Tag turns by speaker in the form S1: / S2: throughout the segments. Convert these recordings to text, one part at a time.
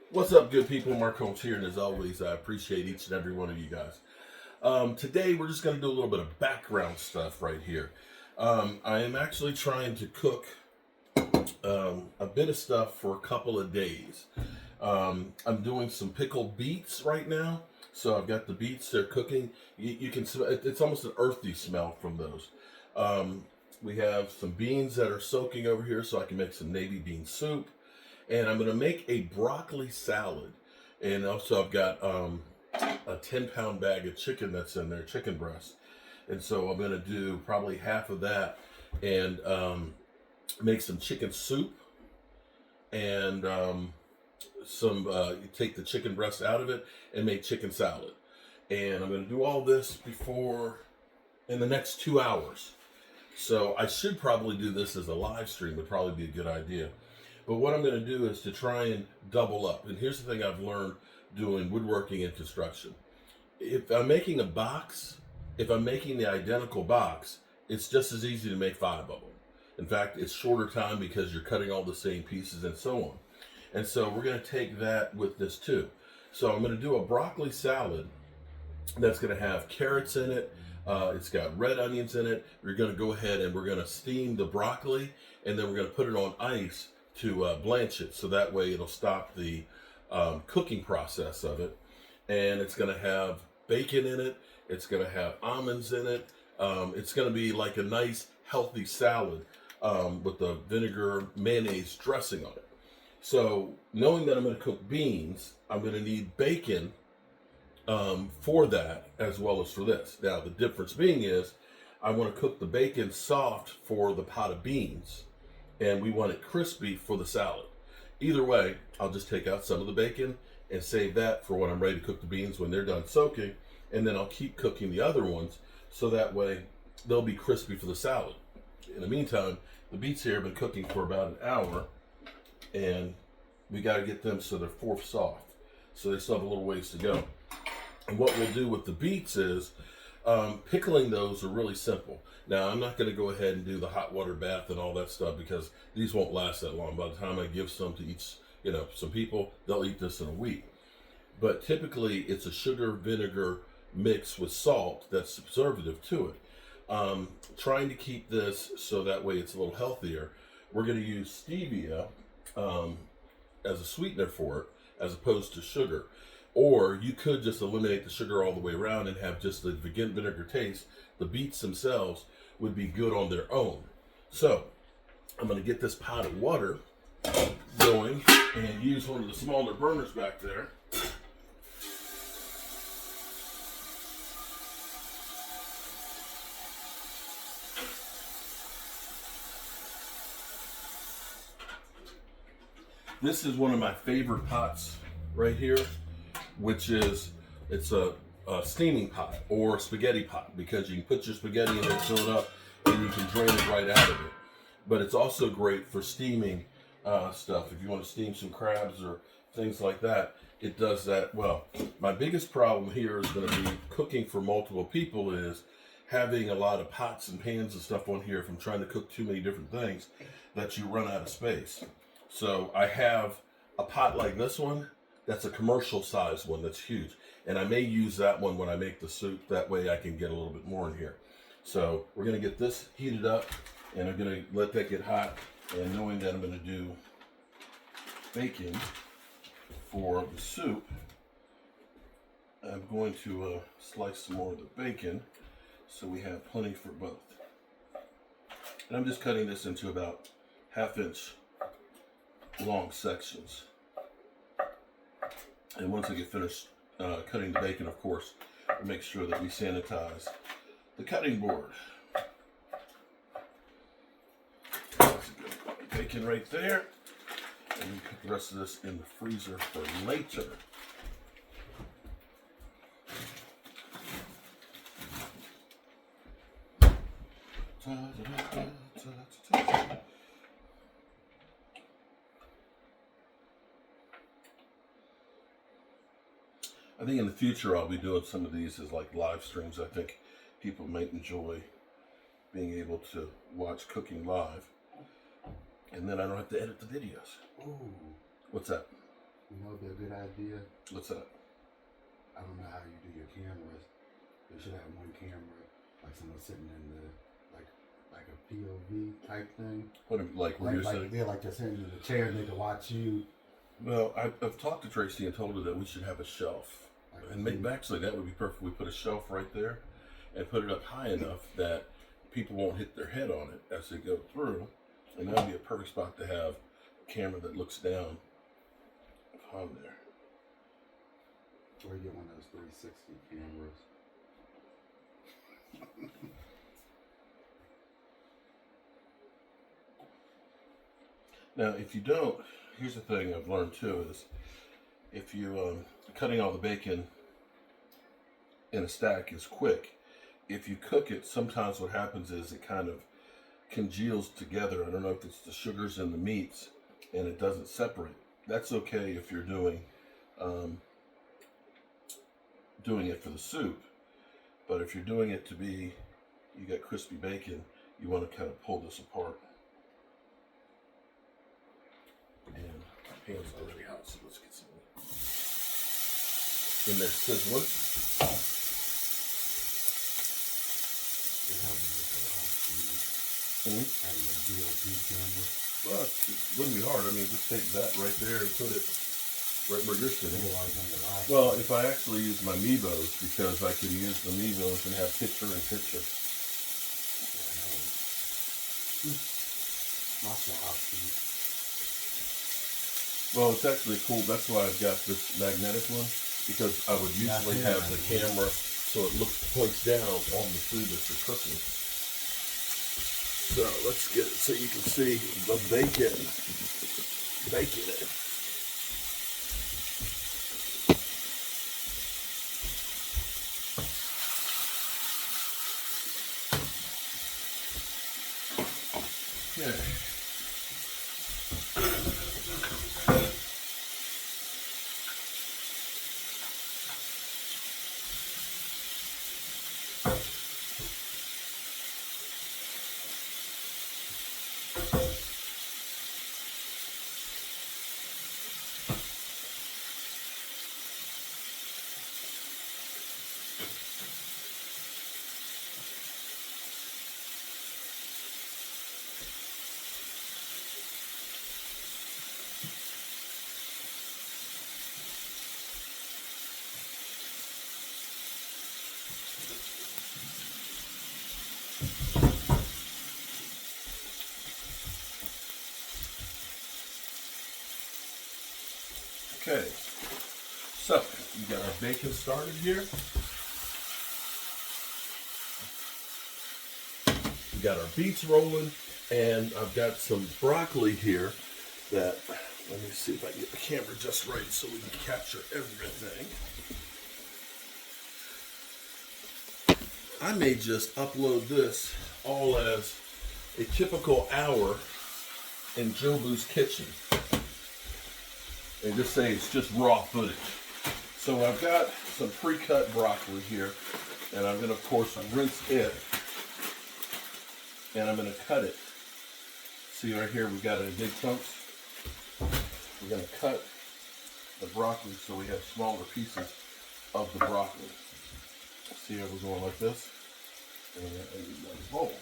S1: What's up, good people? Mark Holmes here, and as always, I appreciate each and every one of you guys. Today, we're just going to do a little bit of background stuff right here. I am actually trying to cook a bit of stuff for a couple of days. I'm doing some pickled beets right now, so I've got the beets, they're cooking. You can smell it's almost an earthy smell from those. We have some beans that are soaking over here, so I can make some navy bean soup. And I'm going to make a broccoli salad. And also, I've got a 10-pound bag of chicken that's in there, chicken breast. And so I'm going to do probably half of that and make some chicken soup and take the chicken breast out of it and make chicken salad. And I'm going to do all this in the next 2 hours. So I should probably do this as a live stream, would probably be a good idea. But what I'm going to do is to try and double up. And here's the thing I've learned doing woodworking and construction. If I'm making a box, if I'm making the identical box, it's just as easy to make 5 of them. In fact, it's shorter time because you're cutting all the same pieces and so on. And so we're going to take that with this too. So I'm going to do a broccoli salad that's going to have carrots in it. It's got red onions in it. We're going to go ahead and we're going to steam the broccoli, and then we're going to put it on ice to blanch it, so that way it'll stop the cooking process of it. And it's going to have bacon in it. It's going to have almonds in it. It's going to be like a nice healthy salad with the vinegar mayonnaise dressing on it. So knowing that I'm going to cook beans, I'm going to need bacon for that as well as for this. Now the difference being is I want to cook the bacon soft for the pot of beans, and we want it crispy for the salad. Either way, I'll just take out some of the bacon and save that for when I'm ready to cook the beans when they're done soaking, and then I'll keep cooking the other ones so that way they'll be crispy for the salad. In the meantime, the beets here have been cooking for about an hour, and we got to get them so they're fourth soft. So they still have a little ways to go. And what we'll do with the beets is pickling those are really simple. Now, I'm not going to go ahead and do the hot water bath and all that stuff because these won't last that long. By the time I give some to each, some people, they'll eat this in a week. But typically, it's a sugar vinegar mix with salt that's preservative to it. Trying to keep this so that way it's a little healthier. We're going to use stevia as a sweetener for it, as opposed to sugar. Or you could just eliminate the sugar all the way around and have just the vinegar taste. The beets themselves would be good on their own. So I'm going to get this pot of water going and use one of the smaller burners back there. This is one of my favorite pots right here, which is, it's a steaming pot or a spaghetti pot, because you can put your spaghetti in there, fill it up, and you can drain it right out of it. But it's also great for steaming stuff. If you want to steam some crabs or things like that, it does that well. My biggest problem here is going to be cooking for multiple people, is having a lot of pots and pans and stuff on here from trying to cook too many different things that you run out of space. So I have a pot like this one that's a commercial size one that's huge, and I may use that one when I make the soup. That way I can get a little bit more in here. So we're going to get this heated up, and I'm going to let that get hot, and knowing that I'm going to do bacon for the soup, I'm going to slice some more of the bacon so we have plenty for both. And I'm just cutting this into about 1/2 inch long sections. And once I get finished cutting the bacon, of course, we'll make sure that we sanitize the cutting board. That's a good bacon right there. And we put the rest of this in the freezer for later. I think in the future I'll be doing some of these as like live streams. I think people might enjoy being able to watch cooking live, and then I don't have to edit the videos.
S2: Ooh,
S1: What's that?
S2: You know, it'd be a good idea.
S1: What's that?
S2: I don't know how you do your cameras. You should have one camera, like someone sitting in the like a POV type thing.
S1: What, like where you're sitting?
S2: Yeah, like they're sitting in the chair and they can watch you.
S1: Well, I've talked to Tracy and told her that we should have a shelf. And maybe actually that would be perfect. We put a shelf right there and put it up high enough that people won't hit their head on it as they go through. And that would be a perfect spot to have a camera that looks down upon there.
S2: Or you get one of those 360 cameras.
S1: Now, if you don't, here's the thing I've learned too is if you cutting all the bacon in a stack is quick. If you cook it, sometimes what happens is it kind of congeals together. I don't know if it's the sugars in the meats and it doesn't separate. That's okay if you're doing it for the soup, but if you're doing it to be, you got crispy bacon, you want to kind of pull this apart. And my pan's already hot, so let's get some in there sizzling.
S2: Having a DOP camera.
S1: Well, it wouldn't be hard. I mean, just take that right there and put it right where you're sitting. Well, if I actually use my Mevos, because I can use the Mevos and have picture in picture.
S2: Lots of options.
S1: Well, it's actually cool. That's why I've got this magnetic one, because I would usually have the camera so it points down on the food that you're cooking. So let's get it so you can see the bacon. Okay. Okay, so we got our bacon started here. We got our beets rolling, and I've got some broccoli here that, let me see if I can get the camera just right so we can capture everything. I may just upload this all as a typical hour in Jobu's kitchen. And just say it's just raw footage. So I've got some pre-cut broccoli here, and I'm going to, of course, rinse it, and I'm going to cut it. See right here, we've got it in big chunks. We're going to cut the broccoli so we have smaller pieces of the broccoli. See how we're going like this? And we're going to use that bowl.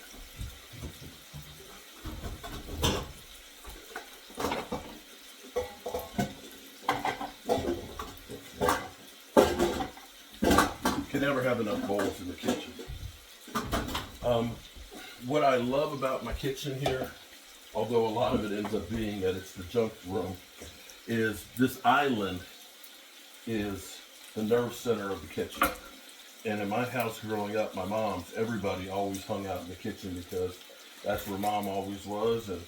S1: You can never have enough bowls in the kitchen. What I love about my kitchen here, although a lot of it ends up being that it's the junk room, is this island is the nerve center of the kitchen. And in my house growing up, my mom's, everybody always hung out in the kitchen because that's where mom always was, and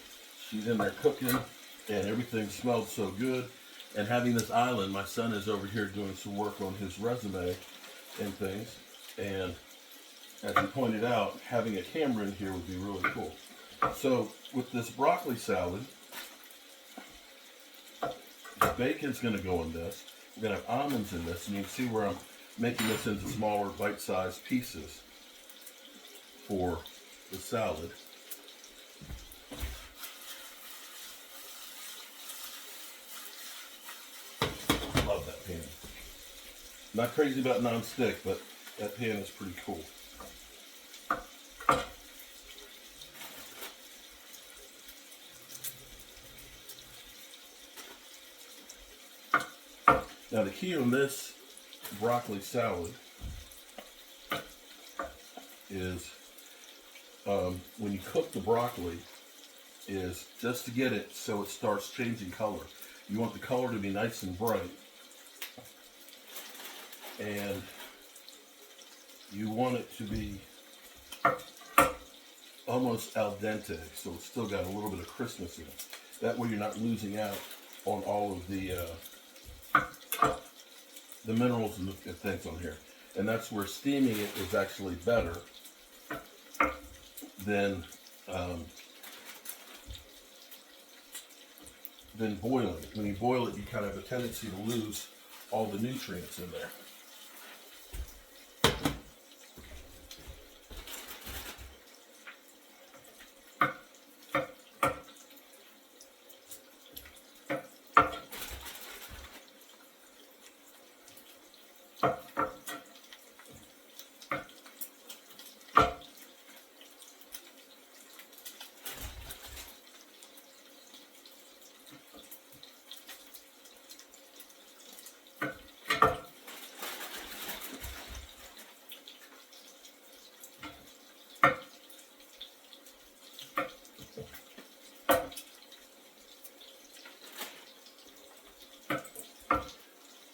S1: she's in there cooking, and everything smelled so good. And having this island, my son is over here doing some work on his resume and things, and as he pointed out, having a camera in here would be really cool. So with this broccoli salad, the bacon's going to go in this. We're going to have almonds in this, and you can see where I'm making this into smaller bite-sized pieces for the salad. pan. Not crazy about non-stick, but that pan is pretty cool. Now the key on this broccoli salad is when you cook the broccoli is just to get it so it starts changing color. You want the color to be nice and bright, and you want it to be almost al dente, so it's still got a little bit of crispness in it. That way you're not losing out on all of the minerals and things on here. And that's where steaming it is actually better than boiling it. When you boil it, you kind of have a tendency to lose all the nutrients in there.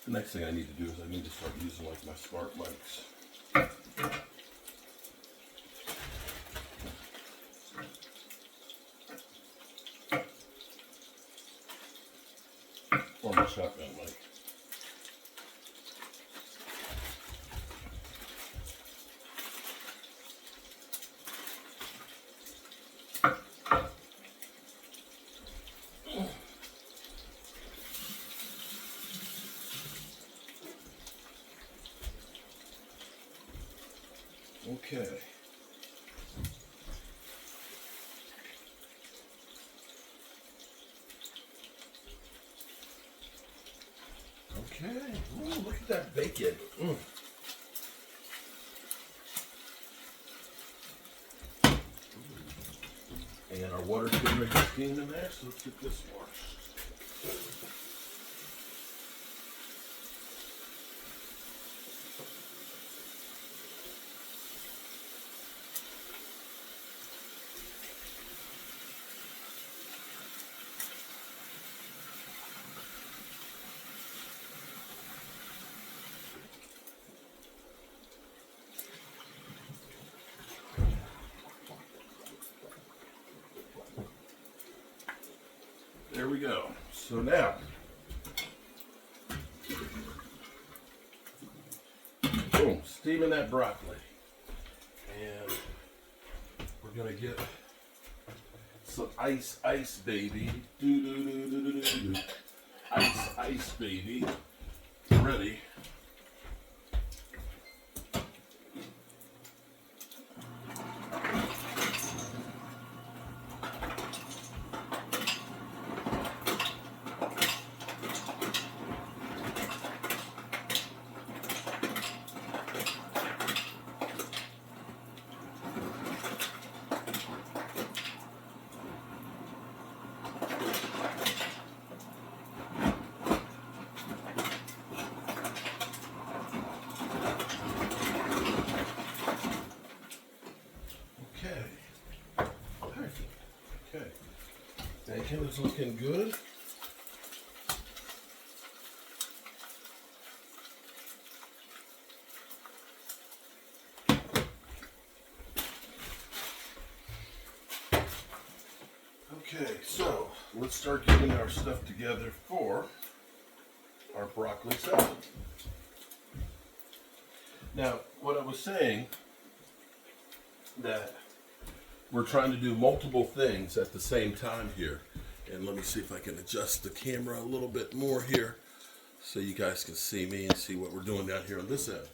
S1: The next thing I need to do is I need to start using like my smart mics. Or my shotgun mic. Okay. Okay. Ooh, look at that bacon. And our water's getting ready to steam in there, so let's get this washed. There we go. So now, boom, steaming that broccoli. And we're gonna get some ice, baby. Ice, baby. Ready. Okay. Bacon is looking good. Okay, so let's start getting our stuff together for our broccoli salad. Now, what I was saying, that we're trying to do multiple things at the same time here. And let me see if I can adjust the camera a little bit more here so you guys can see me and see what we're doing down here on this end.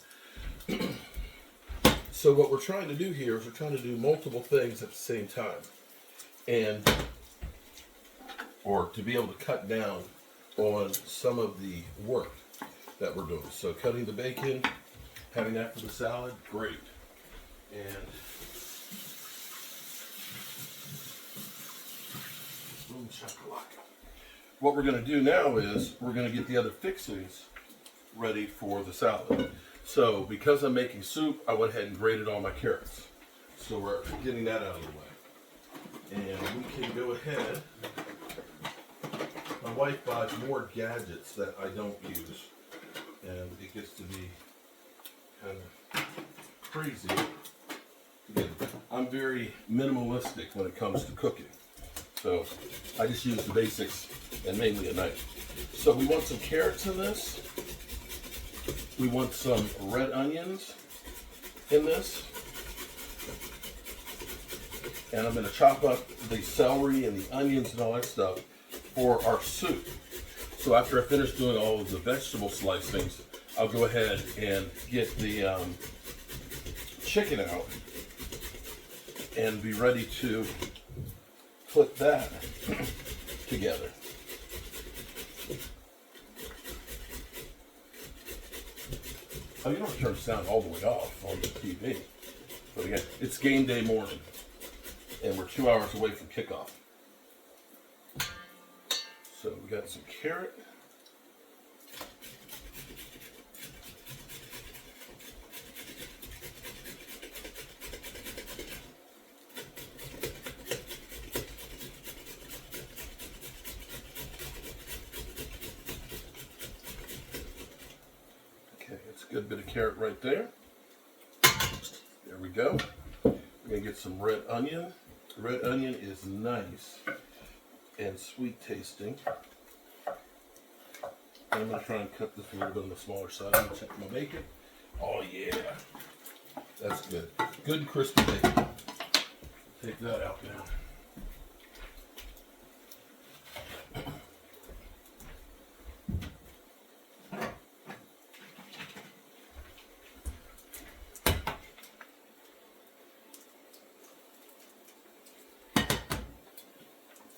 S1: So what we're trying to do here is we're trying to do multiple things at the same time. And, or to be able to cut down on some of the work. that we're doing. So cutting the bacon, having that for the salad, great. And boom shakalaka. What we're going to do now is we're going to get the other fixings ready for the salad. So because I'm making soup, I went ahead and grated all my carrots. So we're getting that out of the way. And we can go ahead. My wife buys more gadgets that I don't use. And it gets to be kind of crazy. Again, I'm very minimalistic when it comes to cooking. So I just use the basics and mainly a knife. So we want some carrots in this. We want some red onions in this. And I'm going to chop up the celery and the onions and all that stuff for our soup. So after I finish doing all of the vegetable slicings, I'll go ahead and get the chicken out and be ready to put that together. Oh, you don't have to turn the sound all the way off on the TV. But again, it's game day morning, and we're 2 hours away from kickoff. So we got some carrot. Good bit of carrot right there. There we go. We're gonna get some red onion. Red onion is nice and sweet tasting. And I'm gonna try and cut this a little bit on the smaller side. I'm gonna check my bacon. Oh yeah, that's good. Good crispy bacon. Take that out now.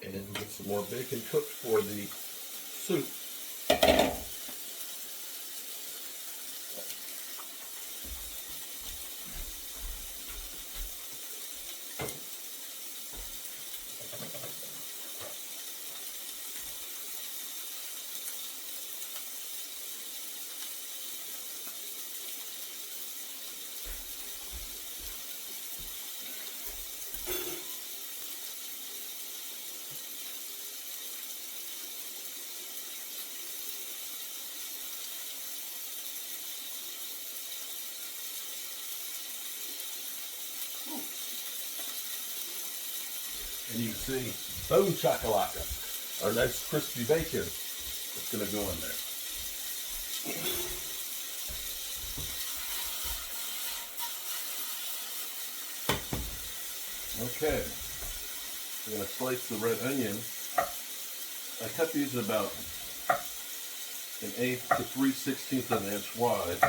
S1: And get some more bacon cooked for the soup. And you can see, boom shakalaka, our nice crispy bacon is going to go in there. Okay, we're going to slice the red onion. I cut these about 1/8 to 3/16 of an inch wide.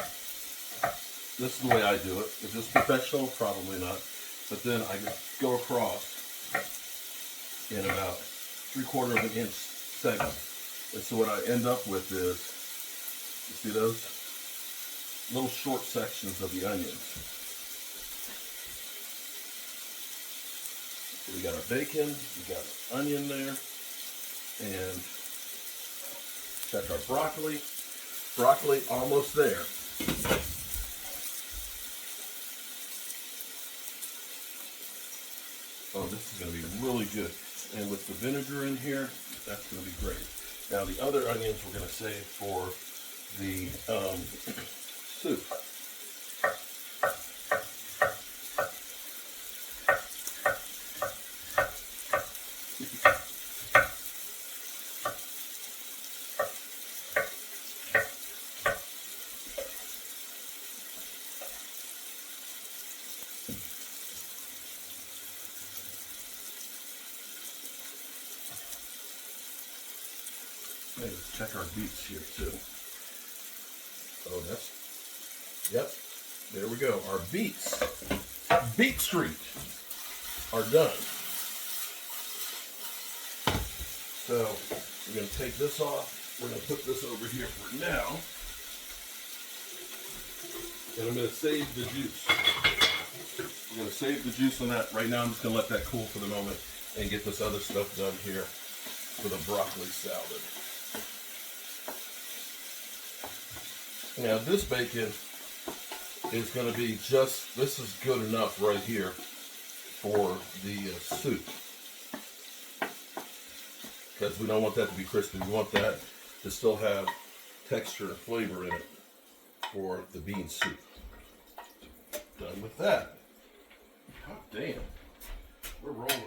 S1: This is the way I do it. Is this professional? Probably not. But then I go across in about 3/4 of an inch segments. And so what I end up with is, you see those little short sections of the onions. So we got our bacon, we got our onion there, and check our broccoli. Broccoli almost there. Oh, this is going to be really good. And with the vinegar in here, that's going to be great. Now the other onions we're going to save for the soup. Let's check our beets here too. Oh, yep, there we go. Our beets, Beet Street, are done. So we're going to take this off. We're going to put this over here for now. And I'm going to save the juice. We're going to save the juice on that. Right now I'm just going to let that cool for the moment and get this other stuff done here for the broccoli salad. Now this bacon is going to be just, this is good enough right here for the soup. Because we don't want that to be crispy. We want that to still have texture and flavor in it for the bean soup. Done with that. God damn. We're rolling.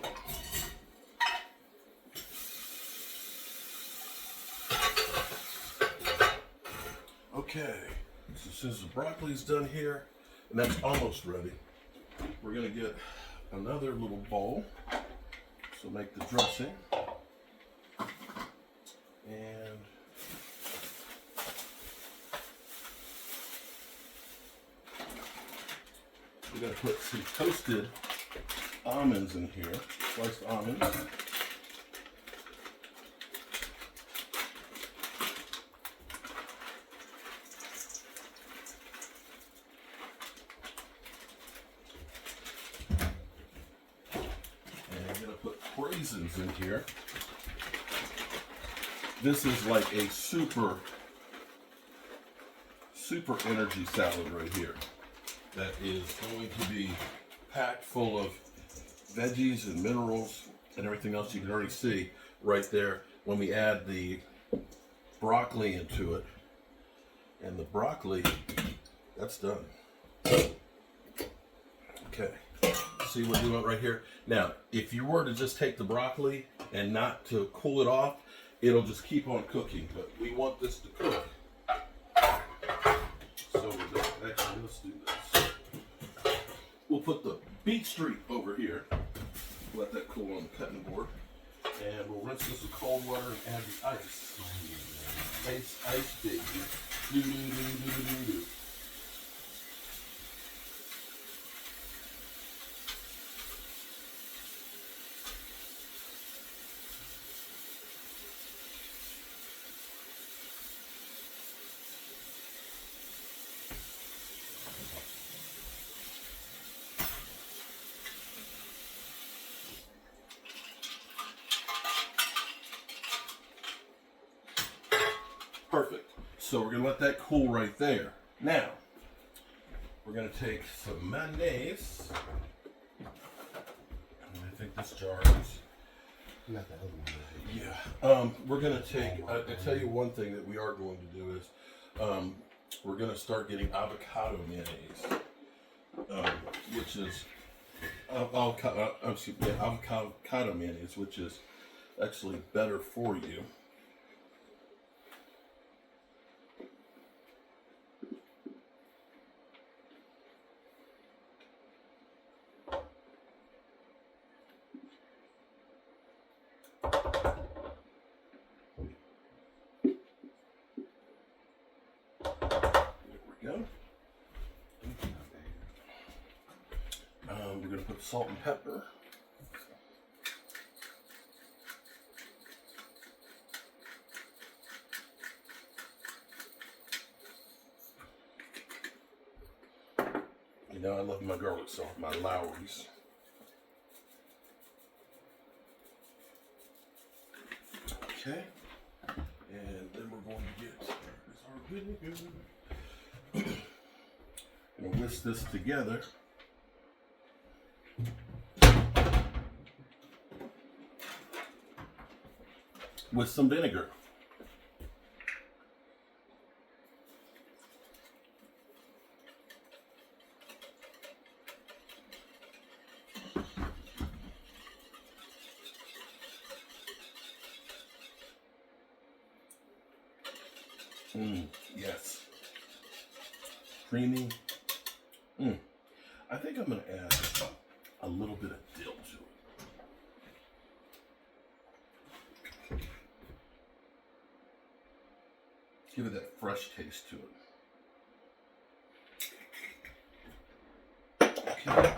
S1: Okay. So as soon as the broccoli's done here, and that's almost ready, we're going to get another little bowl. So make the dressing. And we're going to put some toasted almonds in here, sliced almonds. And I'm going to put raisins in here. This is like a super energy salad right here that is going to be packed full of veggies and minerals and everything else. You can already see right there when we add the broccoli into it. And the broccoli, that's done. Okay, see what we want right here? Now, if you were to just take the broccoli and not to cool it off, it'll just keep on cooking, but we want this to cook. So actually, let's do this. We'll put the beet streak over here. Let that cool on the cutting board. And we'll rinse this with cold water and add the ice. Ice, baby. Do. Perfect. So we're going to let that cool right there. Now, we're going to take some mayonnaise. I think this jar is...
S2: You got the other one right here.
S1: Yeah. We're going to take... I tell you one thing that we are going to do is we're going to start getting avocado mayonnaise, which is... avocado mayonnaise, which is actually better for you. We're going to put salt and pepper. You know, I love my garlic salt, my Lowry's. Okay. And then we're going to get our vinegar. We'll whisk this together. With some vinegar. Yes. Creamy. I think I'm going to add a little bit of dill to it. Give it that fresh taste to it. Okay.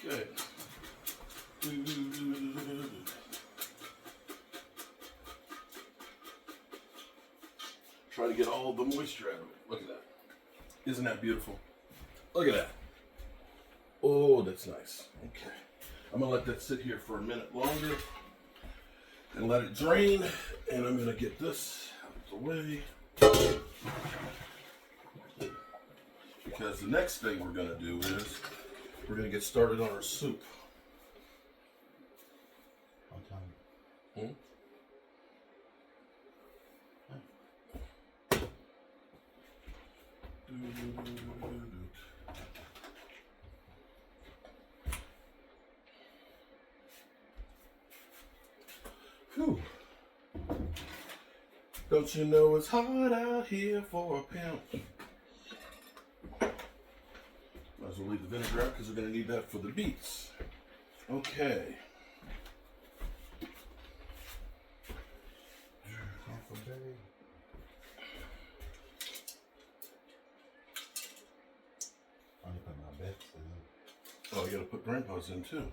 S1: Okay. Try to get all the moisture out of it. Look at that. Isn't that beautiful? Look at that. Oh, that's nice. Okay. I'm going to let that sit here for a minute longer and let it drain. And I'm going to get this out of the way. Because the next thing we're going to do is we're going to get started on our soup. Hmm? Whew. Don't you know it's hot out here for a pimp? Might as well leave the vinegar out because we're going to need that for the beets. Okay. Oh, you got to put grandpa's in too.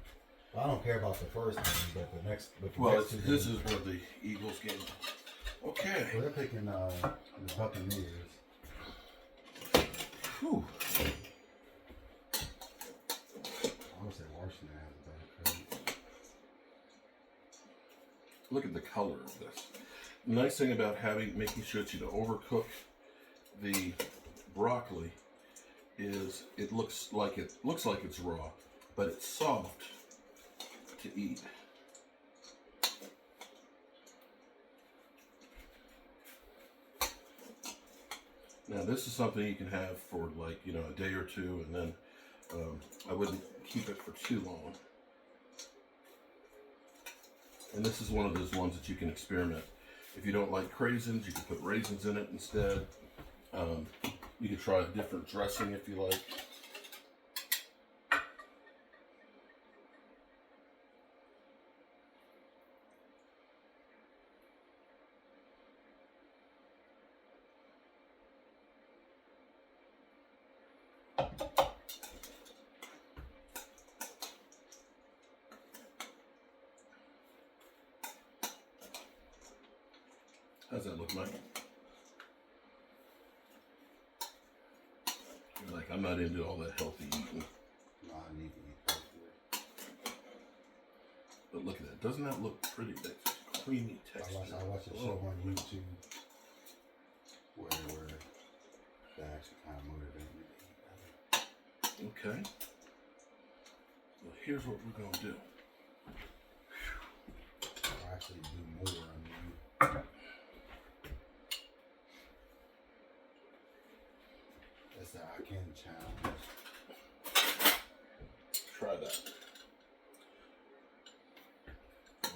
S2: Well, I don't care about the first one, but the next. But the
S1: Well,
S2: next two
S1: this
S2: games-
S1: is where the Eagles game. Okay.
S2: Well, they're picking the Buccaneers.
S1: Whew.
S2: I would say Washington has a better credit.
S1: Look at the color of this. The nice thing about making sure that you don't overcook the broccoli is it looks like it's raw, but it's soft to eat. Now this is something you can have for like, a day or two, and then I wouldn't keep it for too long. And this is one of those ones that you can experiment. If you don't like craisins, you can put raisins in it instead. You can try a different dressing if you like. How's that look, Mike? You're like, I'm not into all that healthy eating.
S2: No, I need to eat healthier.
S1: But look at that. Doesn't that look pretty? That's creamy texture.
S2: I watched a show on YouTube where that actually kind of motivated me to eat better.
S1: Okay. Well, here's what we're gonna do.
S2: Or actually do more. I mean, that's the I Can challenge.
S1: Try that.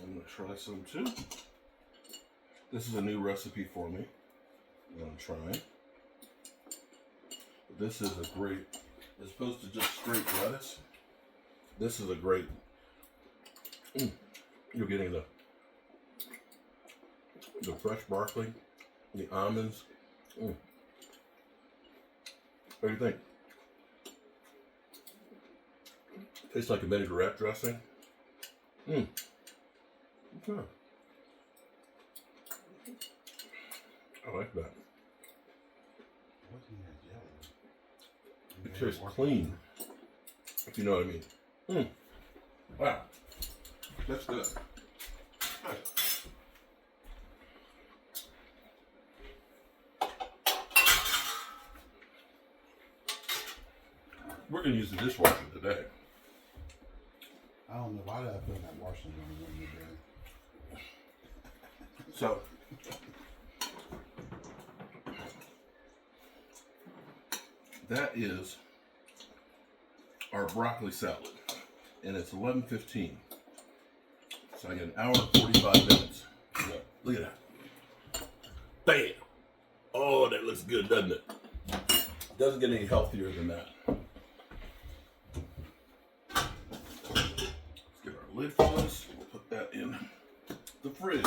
S1: I'm gonna try some too. This is a new recipe for me. I'm gonna try. This is a great, as opposed to just straight lettuce, this is a great, you're getting the fresh broccoli, the almonds. What do you think? Tastes like a vinaigrette dressing. Okay. I like that.
S2: What's in that jelly?
S1: It tastes clean, if you know what I mean. Wow. That's good. Nice. We're going to use the dishwasher today.
S2: I don't know why did I feel that Washington going to win today.
S1: So, that is our broccoli salad, and it's 11:15. So I get an hour and 45 minutes. Look at that. Bam! Oh, that looks good, doesn't it? Doesn't get any healthier than that. Let's get our lid for this. We'll put that in the fridge.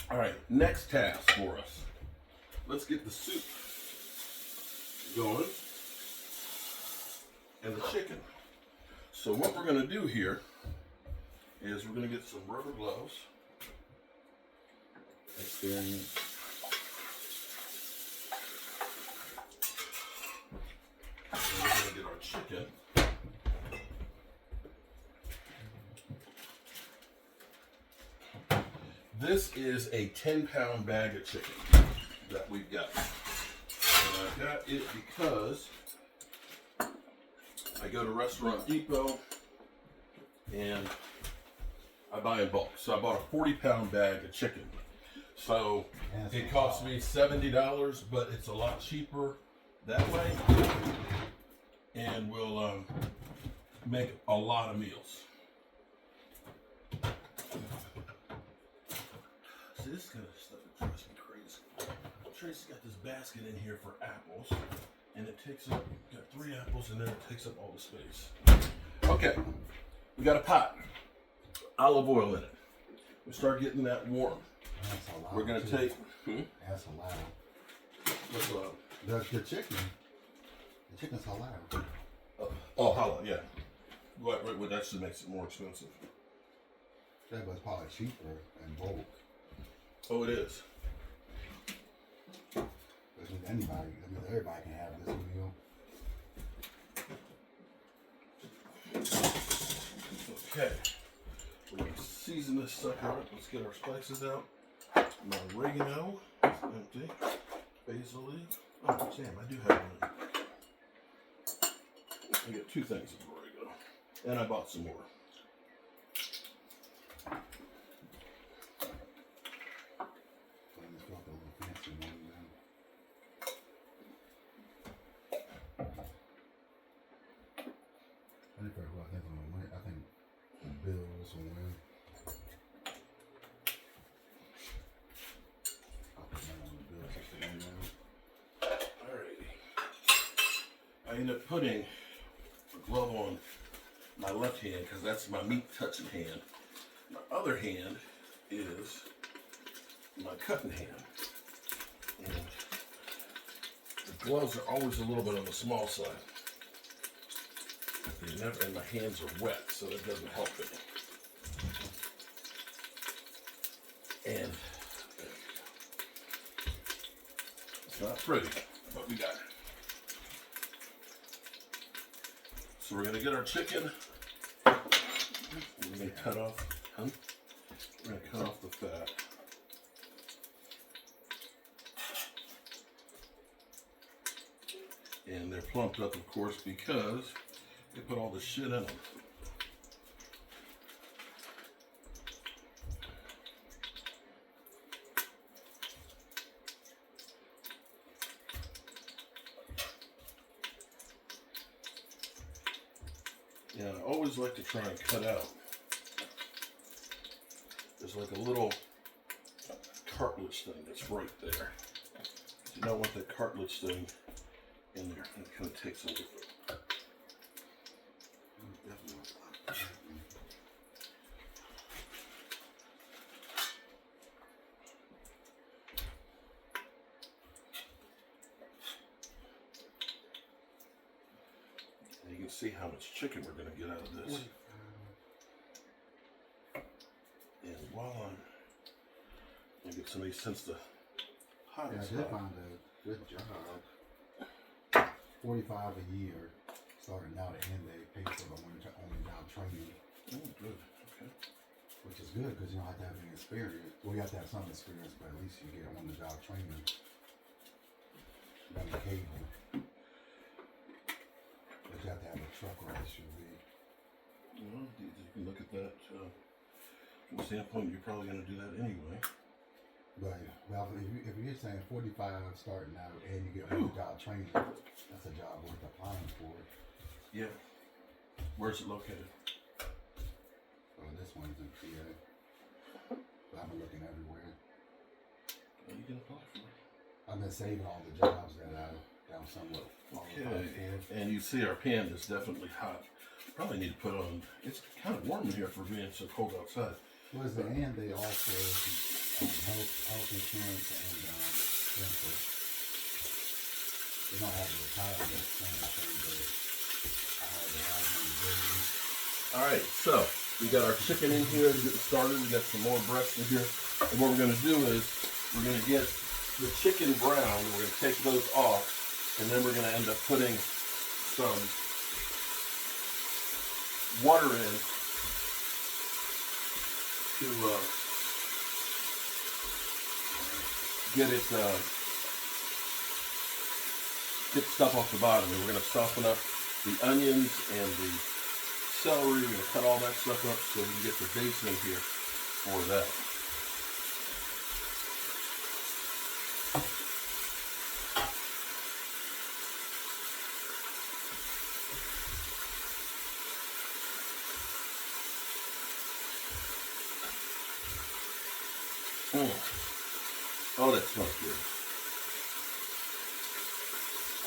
S1: All right, next task for us. Let's get the soup going. and the chicken. So what we're gonna do here is we're gonna get some rubber gloves.
S2: Experience.
S1: And we're gonna get our chicken. This is a 10-pound bag of chicken that we've got. And I got it because I go to Restaurant Depot and I buy in bulk. So I bought a 40-pound bag of chicken. So it cost me $70, but it's a lot cheaper that way. And we'll make a lot of meals. See, this kind of stuff that drives me crazy. Tracy's got this basket in here for apples, and it takes up, got 3 apples in there, it takes up all the space. Okay, we got a pot, olive oil in it. We start getting that warm.
S2: That's allowed.
S1: We're gonna take,
S2: That's allowed.
S1: what's
S2: The chicken. The chicken's allowed.
S1: oh, halal, yeah. What, that just makes it more expensive.
S2: That was probably cheaper in bulk.
S1: Oh, it is.
S2: Everybody can have this meal.
S1: Okay, we're gonna season this sucker up. Let's get our spices out. My oregano is empty. Basil leaf. Oh, damn, I do have one. I got 2 things of oregano, and I bought some more.
S2: I think Bills will win. I'll put that on the Bills just to win now.
S1: Alrighty. I end up putting a glove on my left hand because that's my meat touching hand. My other hand is my cutting hand. And the gloves are always a little bit on the small side. They never, and my hands are wet, so it doesn't help it. And it's not pretty, but we got it. So we're gonna get our chicken. We're gonna cut off, We're gonna cut off the fat. And they're plumped up, of course, because they put all this shit in them. Yeah, I always like to try and cut out. There's like a little cartilage thing that's right there. You don't want that cartilage thing in there. It kind of takes over. You can see how much chicken we're going to get out of this. And while I'm going to get some of these since the hot
S2: Yeah,
S1: is
S2: I did
S1: hot.
S2: find a good job. 45 a year, starting out, and they pay for the on-the-job training,
S1: Oh, good. Okay.
S2: which is good because you don't have to have any experience. Well, you have to have some experience, but at least you get on-the-job training. Running cable. But you have to have a truck or SUV.
S1: Well, you can look at that from the standpoint you're probably going to do that anyway.
S2: But well, if you're saying 45 starting out and you get on-the-job training, that's a job worth applying for.
S1: Yeah. Where's it located?
S2: This one's in PA. But I've been looking everywhere.
S1: Well, you can apply for it.
S2: I've been saving all the jobs that I'm somewhat qualified for.
S1: And you see our pan is definitely hot. Probably need to put on, it's kind of warm in here for being so cold outside.
S2: Well, it's the end they offer health insurance and dental. They don't have a retirement plan thing, but
S1: All right, so we got our chicken in here to get started. We got some more breast in here. And what we're going to do is we're going to get the chicken brown. We're going to take those off, and then we're going to end up putting some water in to get stuff off the bottom. And we're going to soften up the onions and the celery. We're going to cut all that stuff up so we can get the base in here for that. Oh, that smells good.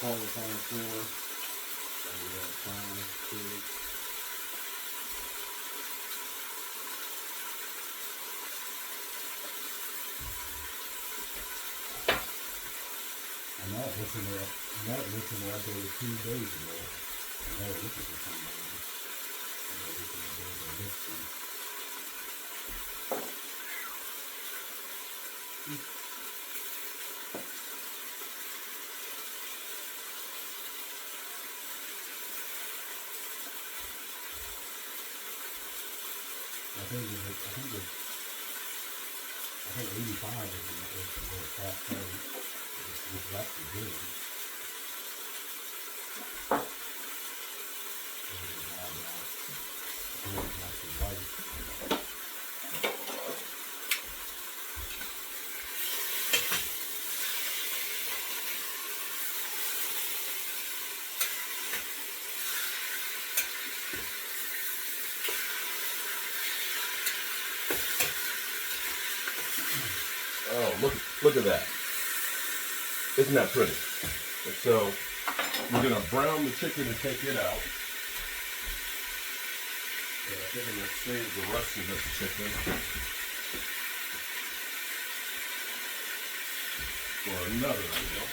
S2: Cauliflower, and we got thyme, pig. And that was in there. And that was in there. I did it 2 days ago. And I was looking for somebody. And I was looking at the listing. I think 85 is the fat rate. It's actually good.
S1: Oh, look at that. Isn't that pretty? And so we're going to brown the chicken and take it out. And I think I'm going to save the rest of this chicken for another meal.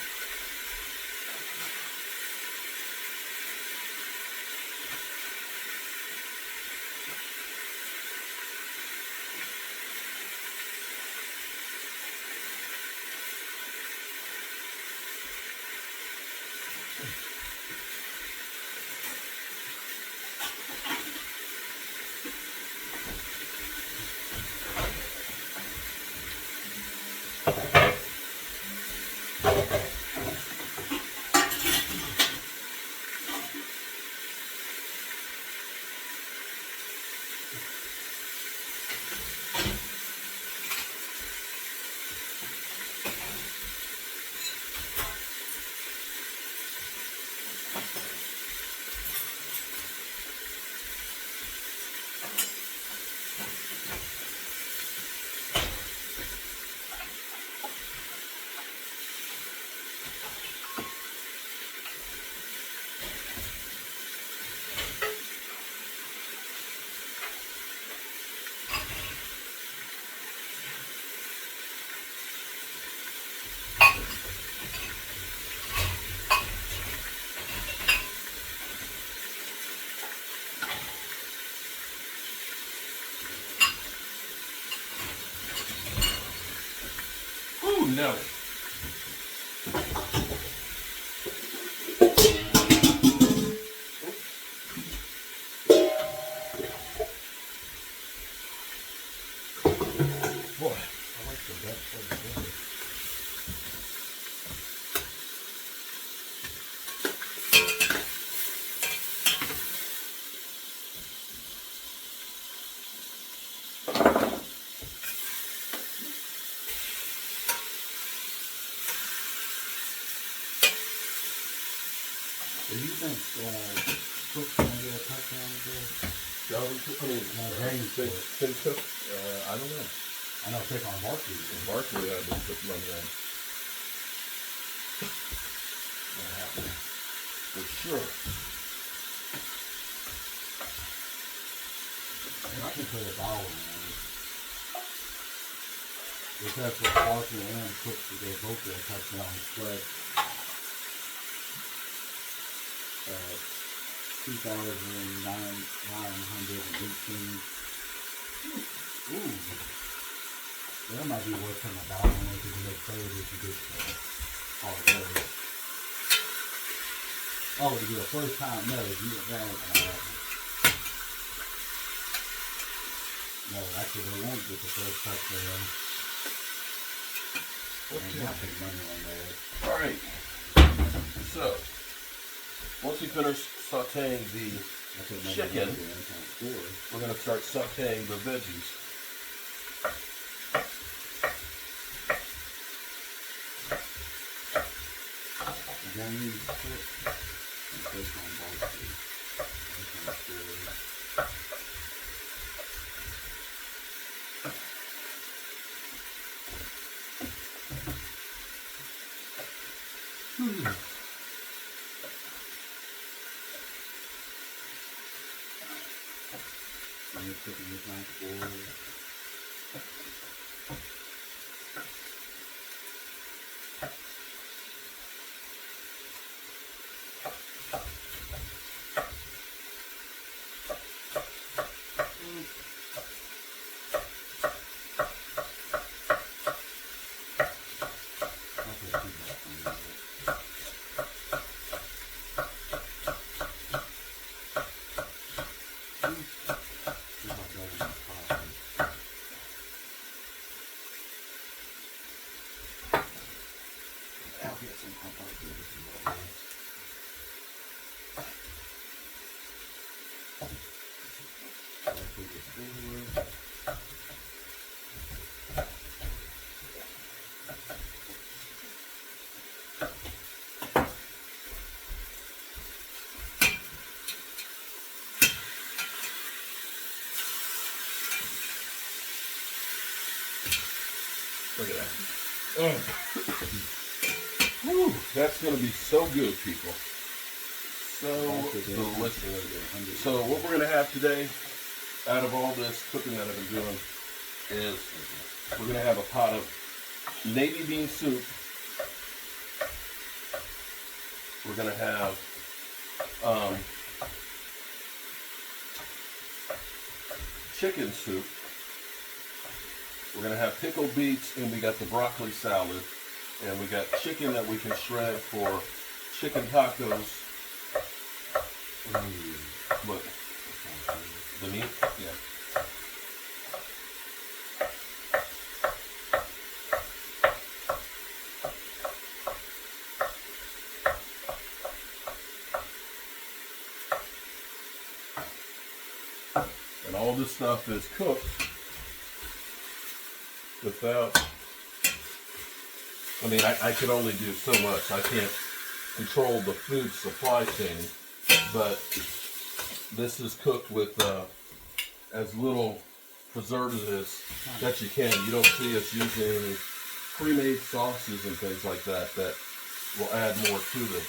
S1: No. Boy, I like the best for the dinner.
S2: Do you think Cook's gonna get a touchdown today? James
S1: Tim Cook, I don't know.
S2: I know pick on Barkley.
S1: Barkley, I've been putting money on.
S2: What happened?
S1: For sure.
S2: I can put $1 on it. If that's what Barkley and Cook, they both get a touchdown spread. 2,918. Ooh. That might be worth putting a dollar on it because you make $30 if you get all the way. Oh, to get a first time, no, you get that. No, actually, they won't get the first touchdown. And not put money on that.
S1: All right. So, once we finish sauteing the chicken, we're going to start sauteing the veggies. Look at that. Oh. Whew, that's going to be so good, people. So delicious. So what we're going to have today, out of all this cooking that I've been doing, is we're going to have a pot of navy bean soup. We're going to have chicken soup. We're going to have pickled beets, and we got the broccoli salad. And we got chicken that we can shred for chicken tacos. Look, the meat, yeah. And all this stuff is cooked without, I mean, I can only do so much. I can't control the food supply chain, but this is cooked with as little preservatives that you can. You don't see us using any pre-made sauces and things like that that will add more to this.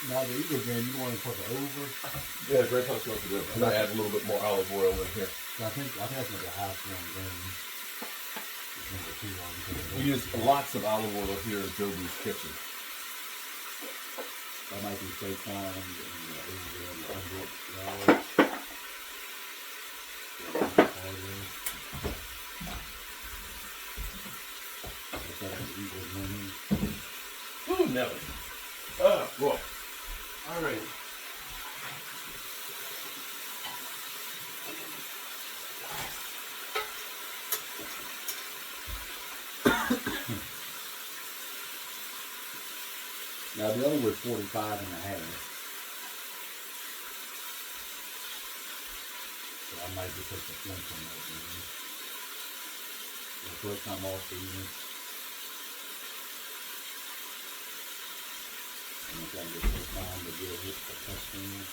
S2: Now the Eagle Game, you want to put the over?
S1: Yeah, Grandpa's going to do it. I'm going to add a little bit more olive oil in here.
S2: I think that's like a half one game.
S1: We use lots of olive oil here in Joby's kitchen.
S2: That might be steak time and
S1: Ooh, Nelly. Oh, boy. All right.
S2: Now the other was 45 and a half. So I might just take the flinch on that. The first time off the evening. And if I can get this time to get a hit for touchdown.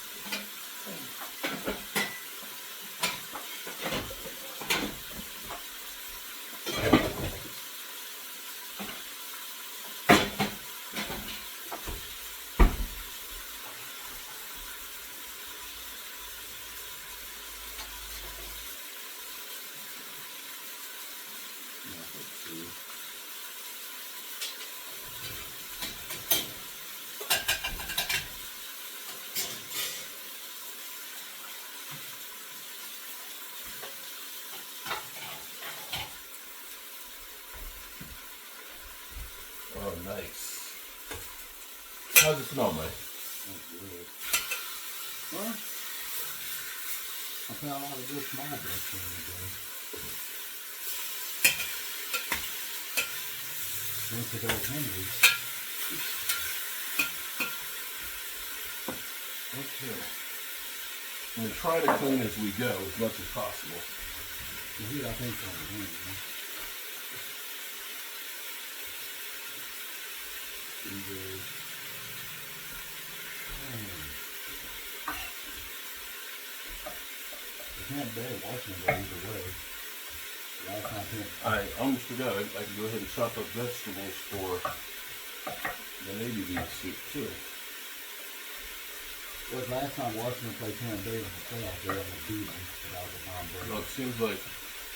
S1: How's it smell, mate?
S2: That's good. Well, I found a lot of good small bits in today. Went to those Henry's.
S1: Okay. I'm going to try to clean as we go as much as possible.
S2: The heat, I think, on the Henry's. Can't bear watching it go either way. Last time
S1: I almost forgot. I can go ahead and chop up vegetables for the navy bean soup too.
S2: Well, last time Washington played Tampa Bay in the playoffs, they almost beat them without the Tom Brady.
S1: Well, it seems like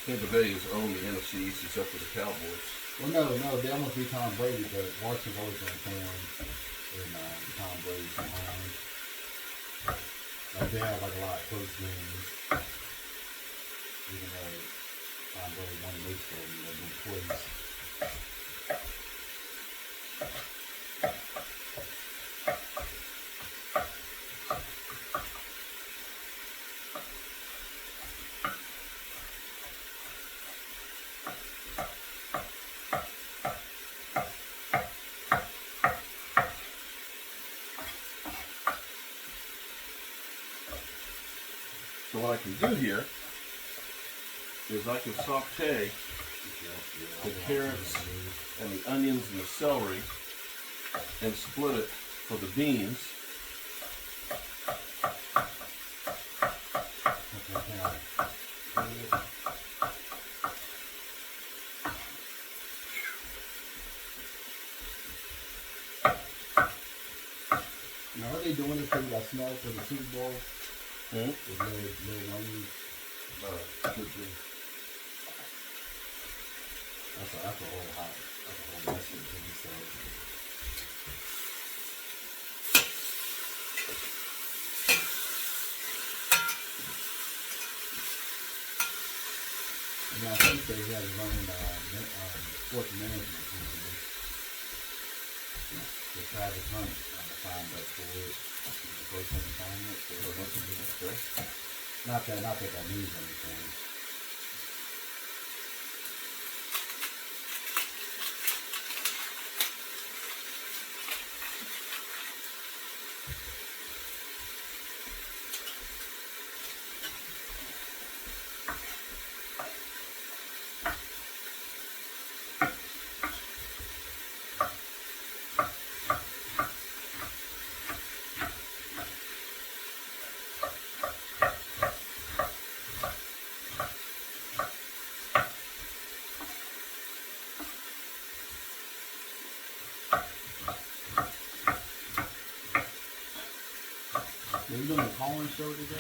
S1: Tampa Bay has owned the NFC East except for the Cowboys.
S2: Well, no, they almost beat Tom Brady, but Washington's always been torn in Tom Brady's behind. Like they have like a lot of close games. Even though Tom Brady won the league for them, they've been close.
S1: So what I can do here is I can saute the carrots and the onions and the celery and split it for the beans.
S2: Now, are they doing it for I smell for the Super Bowl?
S1: Hmm?
S2: With Lil Wayne?
S1: Could be.
S2: That's a whole message in itself. And I think they had learned sports management company. The Travis Hunt signed up for it. The first time he signed up for it. Not that means anything. Are you doing a call-in show today?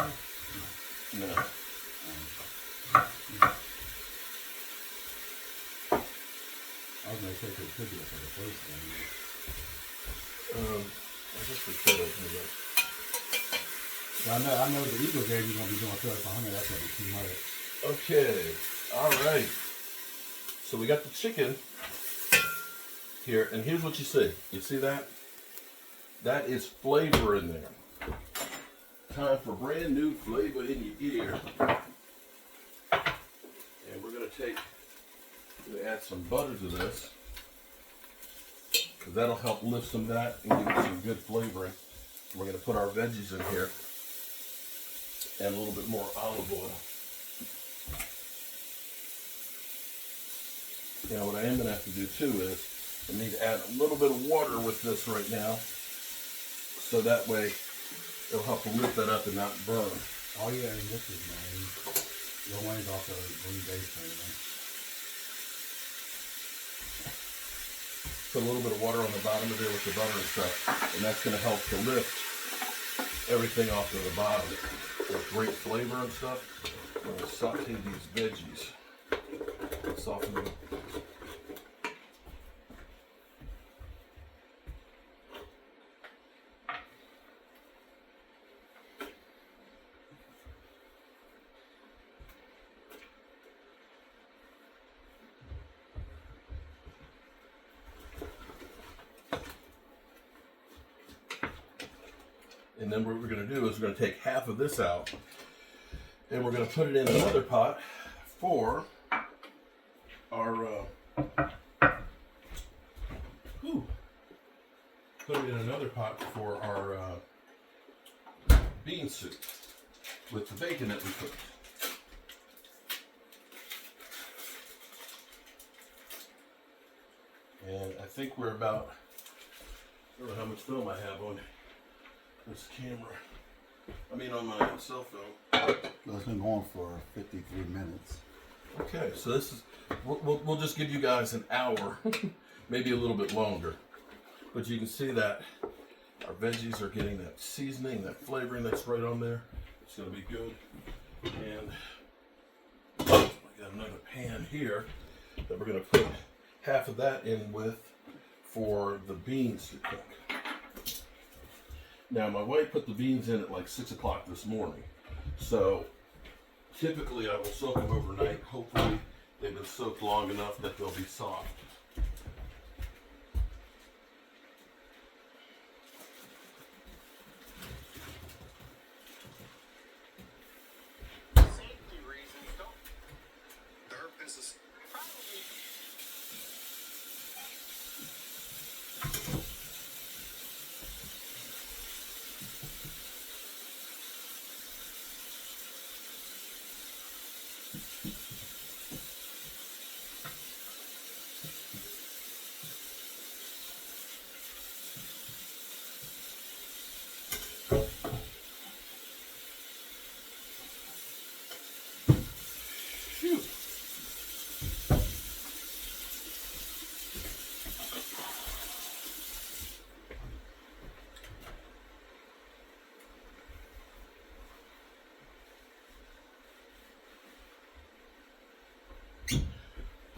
S1: No.
S2: I was going to say it could be for the first game.
S1: I guess we could open it up.
S2: So I know the Eagles game you're going to be doing 100. That's going to be too much.
S1: Okay. All right. So we got the chicken here, and here's what you see. You see that? That is flavor in there. Time for brand new flavor in your ear. And we're going to add some butter to this, because that'll help lift some of that and give it some good flavoring. We're going to put our veggies in here and a little bit more olive oil. Now what I am going to have to do too is I need to add a little bit of water with this right now, so that way it'll help to lift that up and not burn.
S2: Oh yeah, and this is Wayne. Lil Wayne's also a Green Bay fan.
S1: Put a little bit of water on the bottom of there with the butter and stuff, and that's going to help to lift everything off to the bottom with great flavor and stuff. I'm going to saute these veggies, soften them. And then what we're going to do is we're going to take half of this out and we're going to put it in another pot for our put it in another pot for our bean soup with the bacon that we cooked. And I think we're about, I don't know how much film I have on this camera. I mean on my cell phone.
S2: So it's been going for 53 minutes.
S1: Okay, so this is, we'll just give you guys an hour, maybe a little bit longer. But you can see that our veggies are getting that seasoning, that flavoring that's right on there. It's going to be good. And we got another pan here that we're going to put half of that in with for the beans to cook. Now, my wife put the beans in at like 6 o'clock this morning. So typically I will soak them overnight. Hopefully they've been soaked long enough that they'll be soft.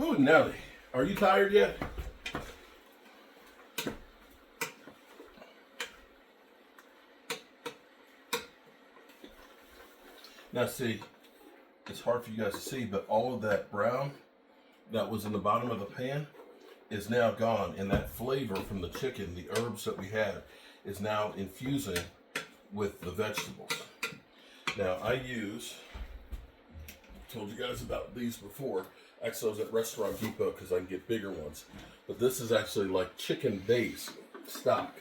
S1: Oh, Nelly, are you tired yet? Now see, it's hard for you guys to see, but all of that brown that was in the bottom of the pan is now gone. And that flavor from the chicken, the herbs that we had, is now infusing with the vegetables. Now I told you guys about these before. Actually, I was at Restaurant Depot because I can get bigger ones. But this is actually like chicken base stock.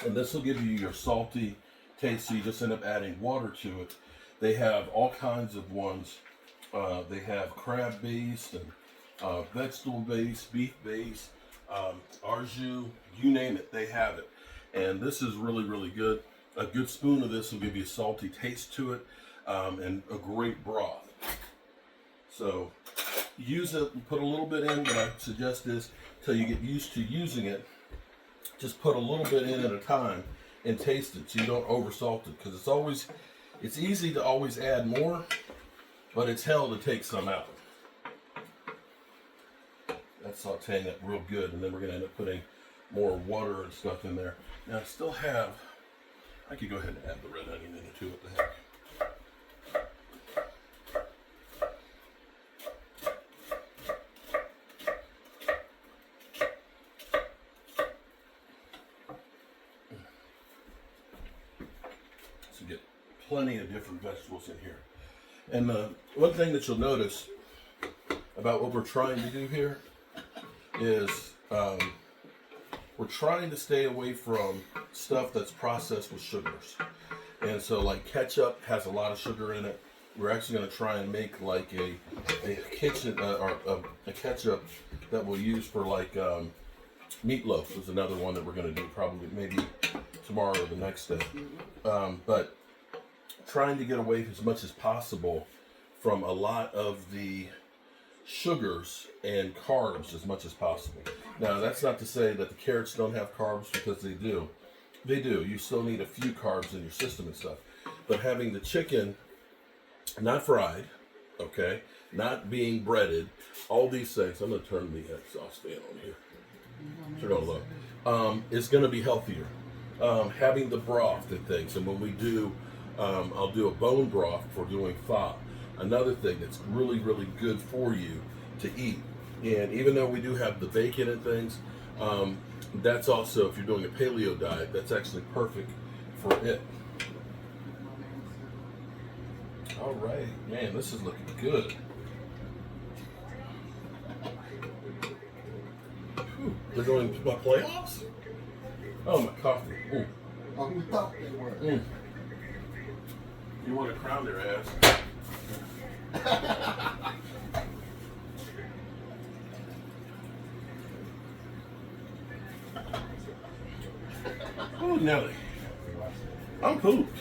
S1: And this will give you your salty taste, so you just end up adding water to it. They have all kinds of ones. They have crab based and vegetable based, beef based, au jus, you name it, they have it. And this is really, really good. A good spoon of this will give you a salty taste to it, and a great broth. So use it, put a little bit in. What I suggest is, till you get used to using it, just put a little bit in at a time and taste it so you don't oversalt it. Because it's easy to always add more, but it's hell to take some out. That's sauteing it real good, and then we're gonna end up putting more water and stuff in there. Now I still have, I could go ahead and add the red onion in it too, what the heck. So get plenty of different vegetables in here. And one thing that you'll notice about what we're trying to do here is we're trying to stay away from stuff that's processed with sugars. And so like ketchup has a lot of sugar in it. We're actually going to try and make like a kitchen or a ketchup that we'll use for like meatloaf is another one that we're going to do probably maybe tomorrow or the next day. But trying to get away as much as possible from a lot of the sugars and carbs as much as possible. Now that's not to say that the carrots don't have carbs, because they do. They do. You still need a few carbs in your system and stuff. But having the chicken not fried, okay, not being breaded, all these things, I'm going to turn the exhaust fan on here. Turn it on low. Is going to be healthier. Having the broth and things, and when we do, I'll do a bone broth for doing pho. Another thing that's really, really good for you to eat. And even though we do have the bacon and things, that's also, if you're doing a paleo diet, that's actually perfect for it. All right, man, this is looking good. Whew, they're going to my playoffs? Oh, my coffee. Ooh.
S2: Oh, we thought they were.
S1: You want to crown their ass? Oh, Nelly. I'm pooped.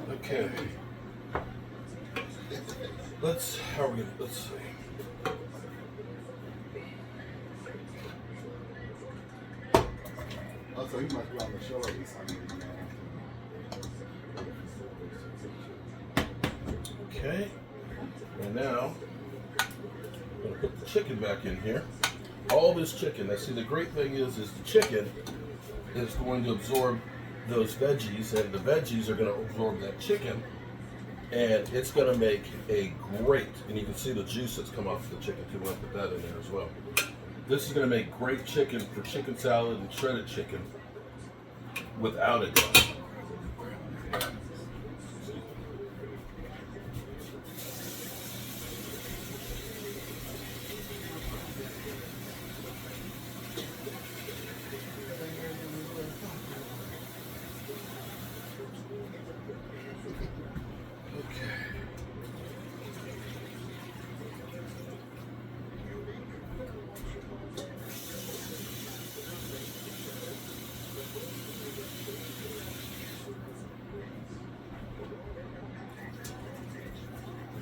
S1: Okay. Let's see.
S2: Oh, so he must be on the show every Sunday,
S1: Okay. And now, I'm going to put the chicken back in here. All this chicken. Now, see, the great thing is the chicken is going to absorb those veggies, and the veggies are going to absorb that chicken, and it's going to make a great, and you can see the juice that's come off the chicken too. We'll put that in there as well. This is going to make great chicken for chicken salad and shredded chicken without it.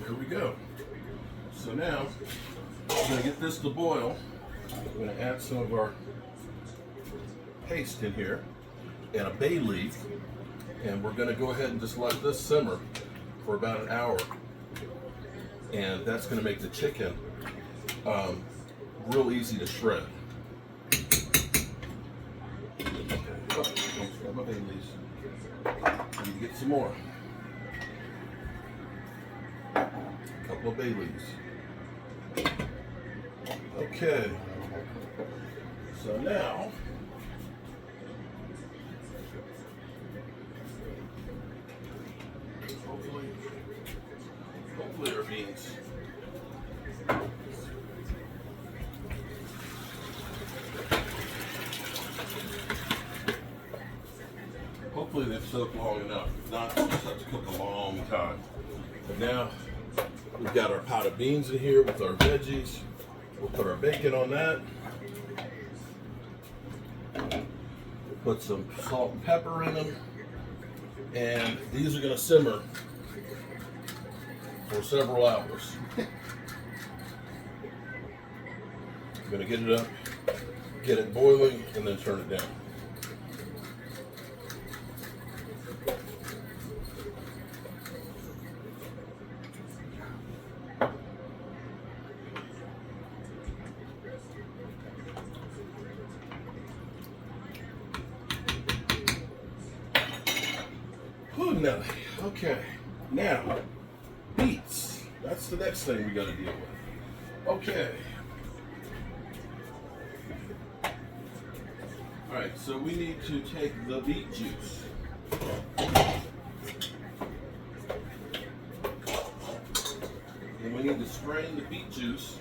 S1: There we go. So now, we're going to get this to boil. We're going to add some of our paste in here and a bay leaf. And we're going to go ahead and just let this simmer for about an hour. And that's going to make the chicken real easy to shred. Okay. Oh, don't grab my bay leaves. I need to get some more. Couple of bay leaves. Okay. So now, hopefully our beans. Hopefully they've soaked long enough. If not, we'll just have to cook a long time. But now, we've got our pot of beans in here with our veggies. We'll put our bacon on that. We'll put some salt and pepper in them. And these are going to simmer for several hours. I'm going to get it up, get it boiling, and then turn it down. Oh, Nelly. Okay. Now, beets. That's the next thing we got to deal with. Okay. All right, so we need to take the beet juice. And we need to strain the beet juice.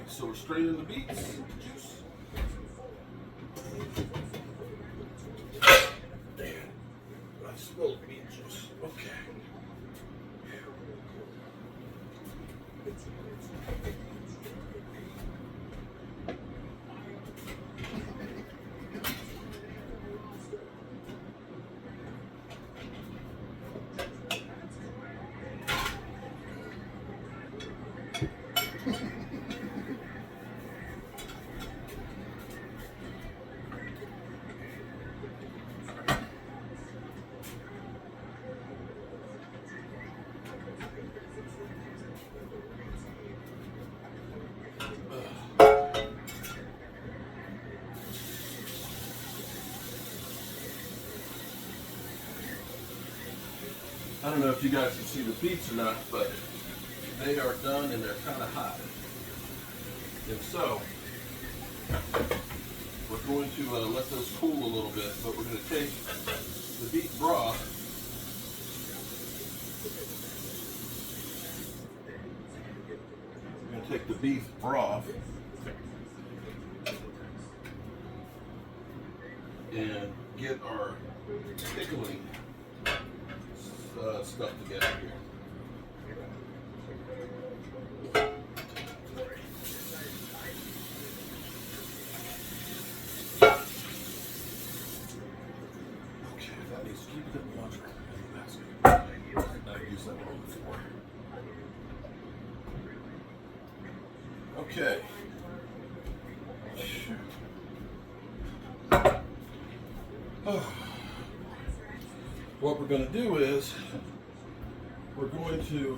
S1: So we're straining the beets juice. Damn, I spilled beet juice. Okay. I don't know if you guys can see the beets or not, but they are done and they're kind of hot. And so, we're going to let those cool a little bit, but we're going to take the beet broth take the beef broth and get our pickling stuff together here. Okay, that needs to keep it in the laundry. I've used that one before. Okay. What we're going to do is we're going to,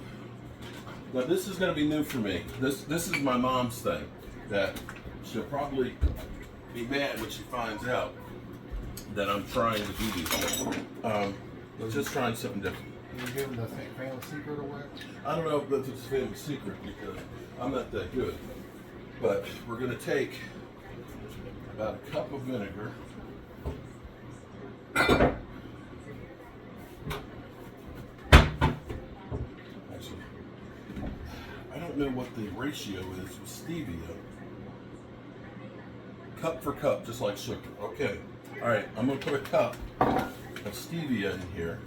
S1: now this is going to be new for me. This is my mom's thing that she'll probably be mad when she finds out that I'm trying to do these things. Just trying something different.
S2: You giving the family secret away?
S1: I don't know if it's a family secret because I'm not that good. But we're going to take about a cup of vinegar. Actually, I don't know what the ratio is with stevia. Cup for cup, just like sugar. Okay. All right, I'm going to put a cup of stevia in here.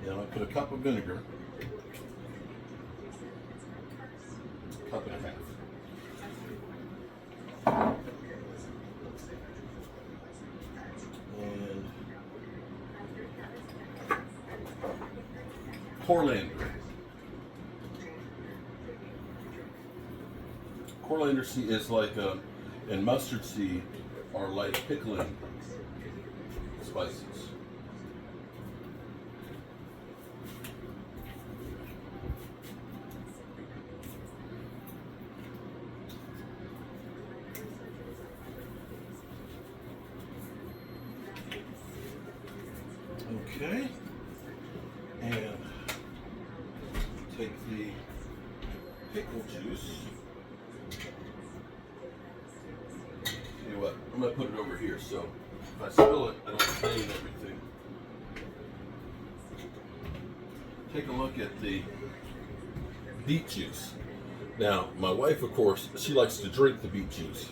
S1: And I put a cup of vinegar, cup and a half. And coriander. Coriander seed is like, and mustard seed are like pickling spices. Okay, and take the pickle juice. See what? I'm gonna put it over here, so if I spill it, I don't stain everything. Take a look at the beet juice. Now, my wife, of course, she likes to drink the beet juice.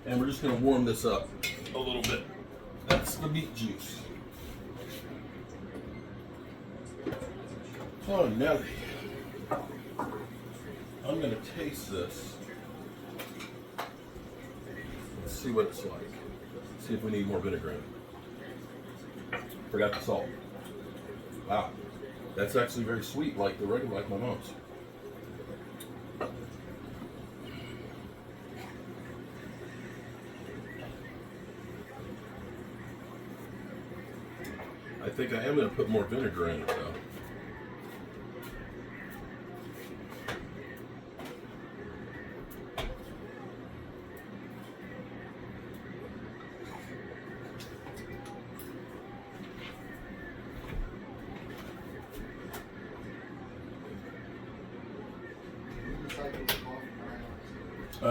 S1: And we're just going to warm this up a little bit. That's the beet juice. Oh, Nelly. I'm going to taste this. Let's see what it's like. See if we need more vinegar in it. Forgot the salt. Wow. That's actually very sweet, like the regular, like my mom's. I think I am going to put more vinegar in it though.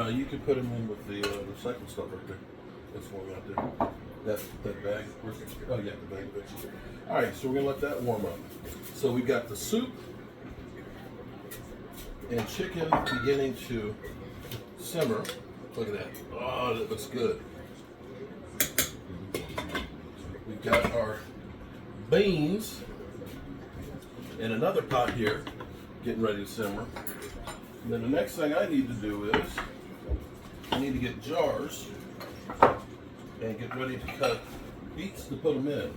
S1: You can put them in with the recycled stuff right there. That's one out there. That bag. Where's it? Oh yeah, the bag. All right, so we're gonna let that warm up. So we've got the soup and chicken beginning to simmer. Look at that. Oh, that looks good. We've got our beans in another pot here, getting ready to simmer. And then the next thing I need to do is I need to get jars and get ready to cut beets to put them in.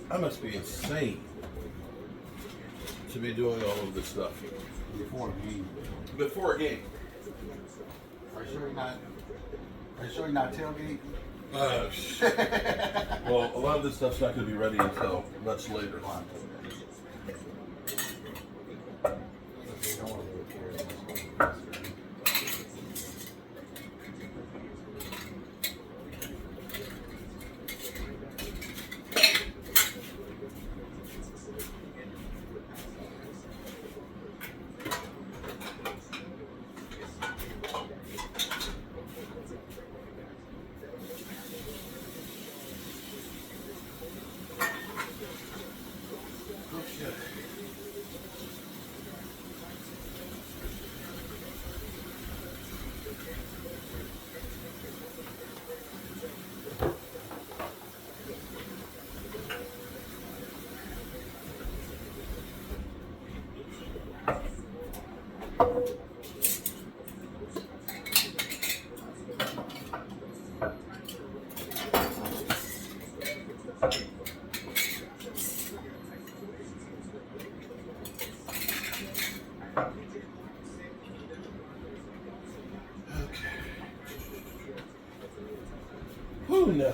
S1: I must be insane to be doing all of this stuff
S2: Before a game.
S1: before a game.
S2: Are you sure you're not tailgate?
S1: Well, a lot of this stuff's not going to be ready until much later. Whew, Nelly.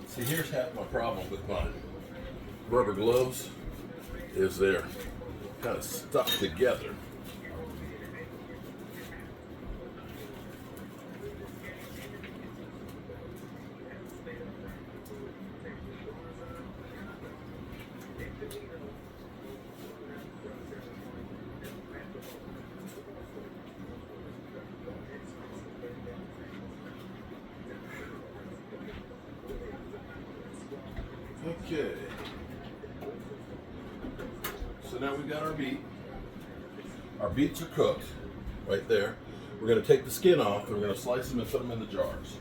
S1: See, here's half my problem with my rubber gloves is they're kind of stuck together. Okay. So now we've got our beet. Our beets are cooked right there. We're going to take the skin off and we're going to slice them and put them in the jars.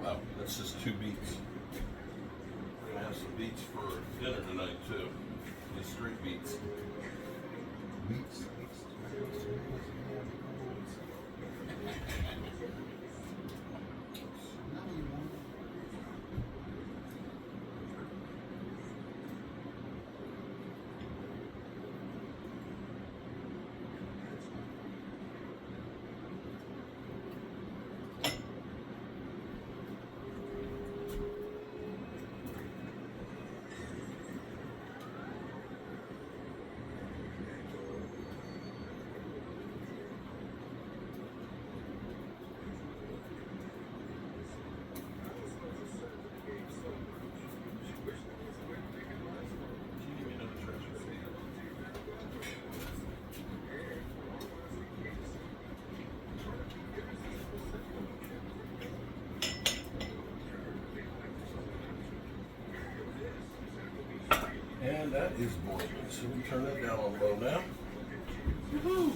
S1: Wow, that's just 2 beets. We're gonna have some beets for dinner tonight too. These street beets.
S2: Beets.
S1: And that is boiling. So we turn that down on low now. Woohoo!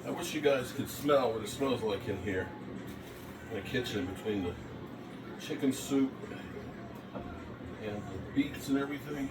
S1: I wish you guys could smell what it smells like in here in the kitchen between the chicken soup and the beets and everything.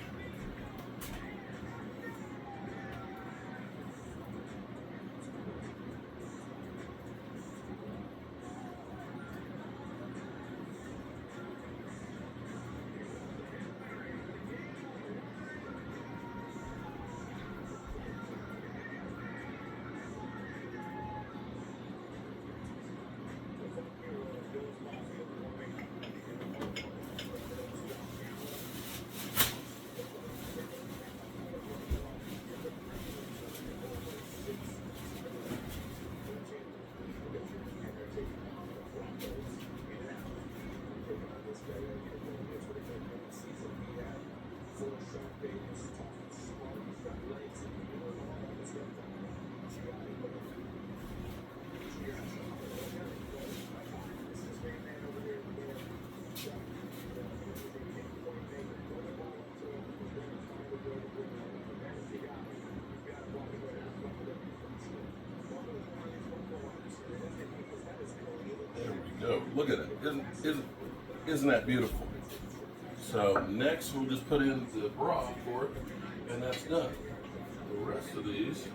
S1: Go. Look at it. Isn't that beautiful? So next we'll just put in the broth for it, and that's done. The rest of these,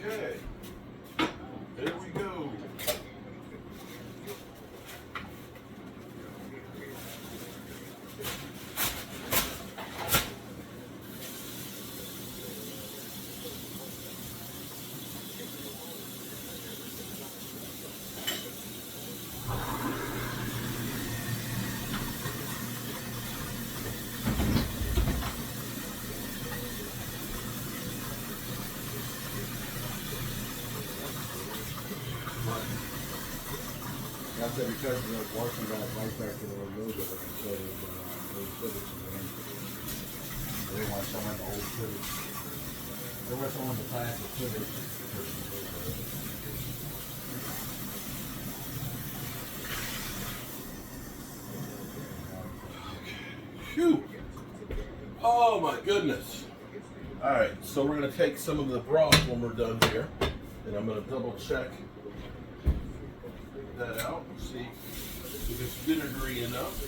S1: Okay. There we go.
S2: I said because the washing got right back to the old logo, like I said, old footage again. They want someone old footage. They want someone to pass the footage.
S1: Phew. Oh my goodness. All right, so we're gonna take some of the broth when we're done here, and I'm gonna double check that out and see if it's vinegary enough.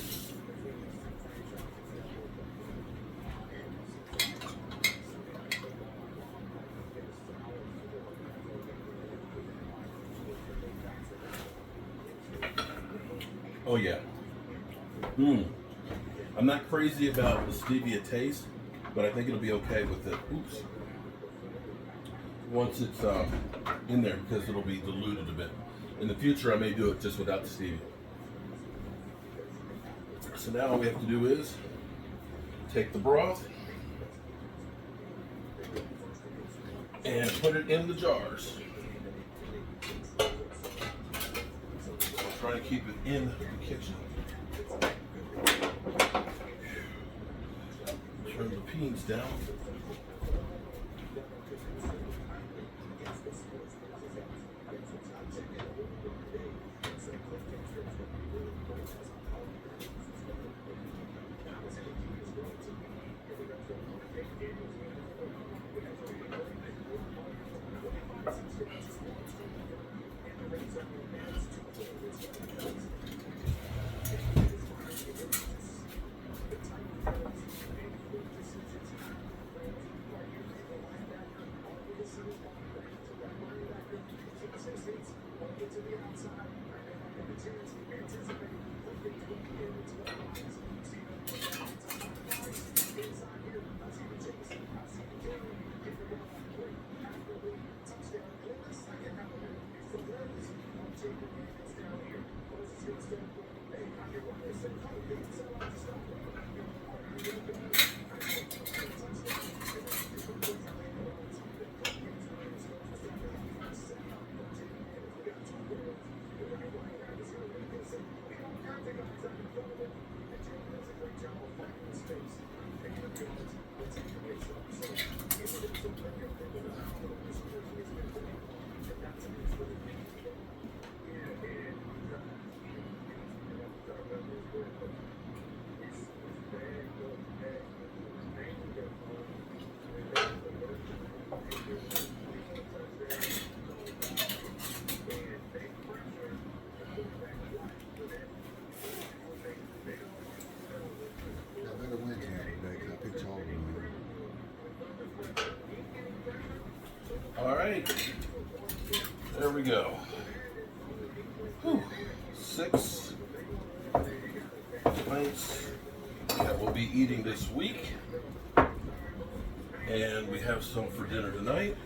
S1: Oh yeah. I'm not crazy about the stevia taste, but I think it'll be okay with it. Oops. Once it's in there, because it'll be diluted a bit. In the future, I may do it just without the stevia. So now all we have to do is take the broth and put it in the jars. I'll try to keep it in the kitchen. Turn the peas down. All right, there we go. Whew. 6 pints that we'll be eating this week. And we have some for dinner tonight.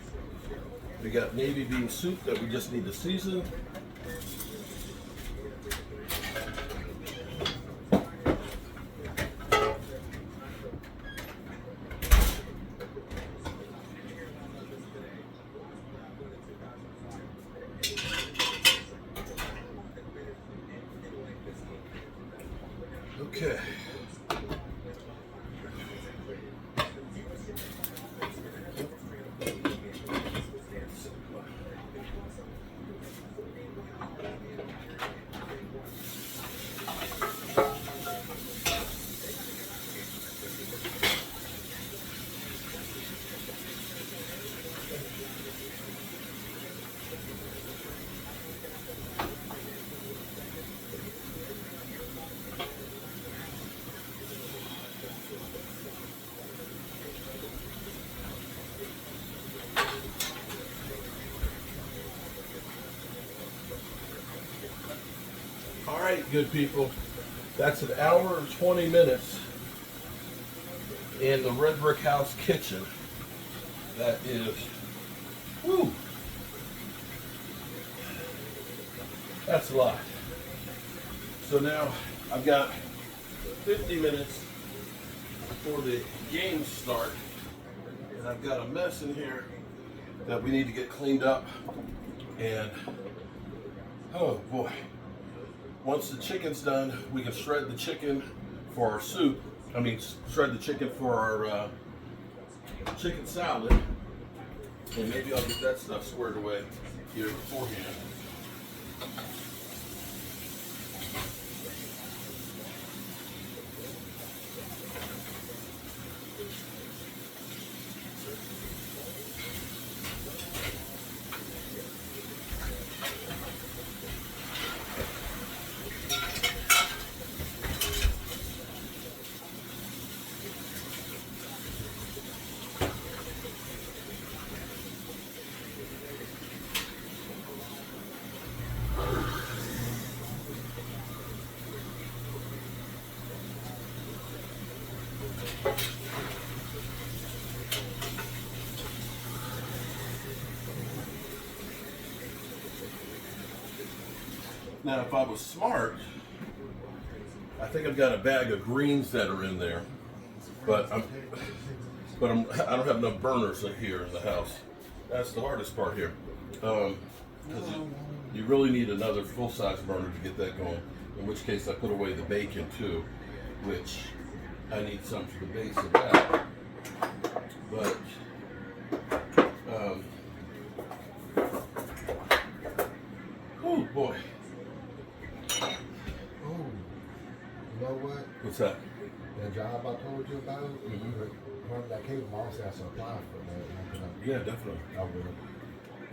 S1: We got navy bean soup that we just need to season. Okay. right, good people. That's an hour and 20 minutes in the Red Brick House kitchen. That is, whoo, that's a lot. So now I've got 50 minutes before the games start, and I've got a mess in here that we need to get cleaned up. And oh boy, once the chicken's done, we can shred the chicken for our soup. I mean, shred the chicken for our chicken salad, and maybe I'll get that stuff squared away here beforehand. Now, if I was smart, I think I've got a bag of greens that are in there, but I don't have enough burners in here in the house. That's the hardest part here, because you really need another full-size burner to get that going. In which case, I put away the bacon too, which I need some for the base of that. But oh boy.
S2: You know what?
S1: What's that?
S2: That job I told you about, that cable also has to apply for that.
S1: Yeah, definitely.
S2: I will.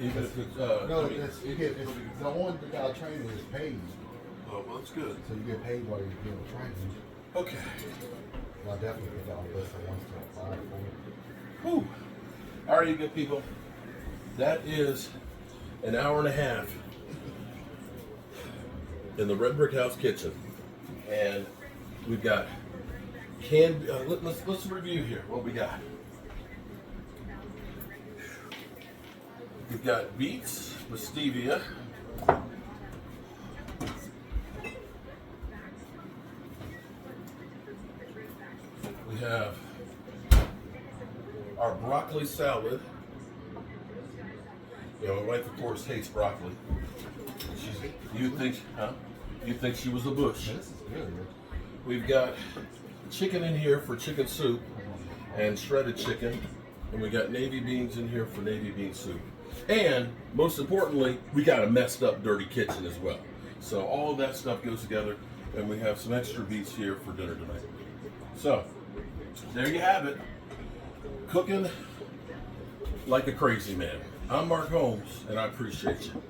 S1: Even if it's
S2: No,
S1: I mean,
S2: it's the one that got training is paid.
S1: oh, well, that's good.
S2: So you get paid while you're getting training.
S1: Okay.
S2: Well, I definitely get that on the list of ones to apply for.
S1: Whew. All right, you good people. That is an hour and a half in the Red Brick House kitchen, and we've got canned. Let's review here what we got. We've got beets with stevia. We have our broccoli salad. You know, my wife, of course, hates broccoli. You think she was a bush.
S2: This is good.
S1: We've got chicken in here for chicken soup and shredded chicken. And we got navy beans in here for navy bean soup. And most importantly, we got a messed up, dirty kitchen as well. So all of that stuff goes together, and we have some extra beets here for dinner tonight. So there you have it. Cooking like a crazy man. I'm Mark Holmes, and I appreciate you.